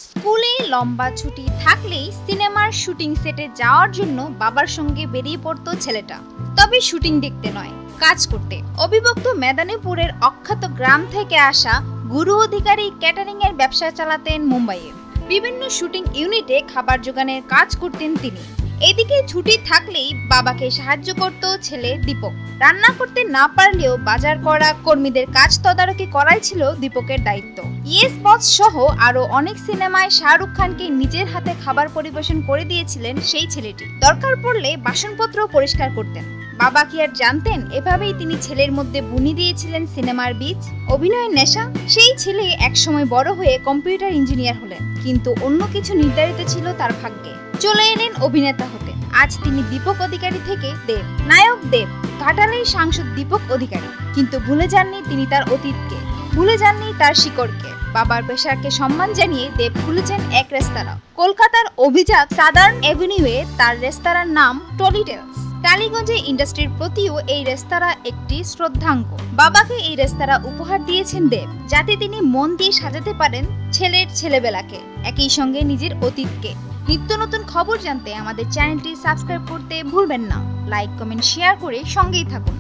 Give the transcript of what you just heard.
স্কুলে লম্বা ছুটি থাকলেই সিনেমার শুটিং সেটে যাওয়ার জন্য বাবার সঙ্গে বেরিয়ে পড়তো ছেলেটা। তবে শুটিং দেখতে নয়, কাজ করতে। অবিভক্ত মেদিনীপুরের অখ্যাত গ্রাম থেকে আসা গুরু অধিকারী ক্যাটারিং এর ব্যবসা চালাতেন মুম্বাইয়ে। বিভিন্ন শুটিং ইউনিটে খাবার জোগানের কাজ করতেন তিনি। এদিকে ছুটি থাকলেই বাবাকে সাহায্য করত ছেলে দীপক। রান্না করতে না পারলেও বাজার করা, কর্মীদের কাজ তদারকি করাই ছিল দীপকের দায়িত্ব। ইয়েস বস সহ আরো অনেক সিনেমায় শাহরুখ খানকে নিজের হাতে খাবার পরিবেশন করে দিয়েছিলেন সেই ছেলেটি। দরকার পড়লে বাসনপত্র পরিষ্কার করতেন। বাবা কি আর জানতেন এভাবেই তিনি ছেলের মধ্যে বুনি দিয়েছিলেন সিনেমার বীজ, অভিনয়ের নেশা। সেই ছেলে একসময় বড় হয়ে কম্পিউটার ইঞ্জিনিয়ার হলেন, কিন্তু অন্য কিছু নির্ধারিত ছিল তার ভাগ্যে। চলে এলেন অভিনেতা হতে। আজ তিনি দীপক অধিকারী থেকে দেব, নায়ক দেব, ঘাটালের সাংসদ দীপক অধিকারী। কিন্তু ভুলে যাননি তিনি তার অতীতকে, ভুলে যাননি তার শিকড়কে। বাবার পেশাকে সম্মান জানিয়ে দেব খুলেছেন এক রেস্তোরাঁ। কলকাতার অভিজাত সাদার্ন এভিনিউয়ে তার রেস্তোরাঁর নাম টলিটেলস। টালিগঞ্জে ইন্ডাস্ট্রির প্রতিও এই রেস্তোরাঁ একটি শ্রদ্ধাঙ্গ। বাবাকে এই রেস্তোরাঁ উপহার দিয়েছেন দেব, যাতে তিনি মন দিয়ে সাজাতে পারেন ছেলের ছেলেবেলাকে, একই সঙ্গে নিজের অতীতকে। নিত্য নতুন খবর জানতে আমাদের চ্যানেলটি সাবস্ক্রাইব করতে ভুলবেন না। লাইক, কমেন্ট, শেয়ার করে সঙ্গেই থাকুন।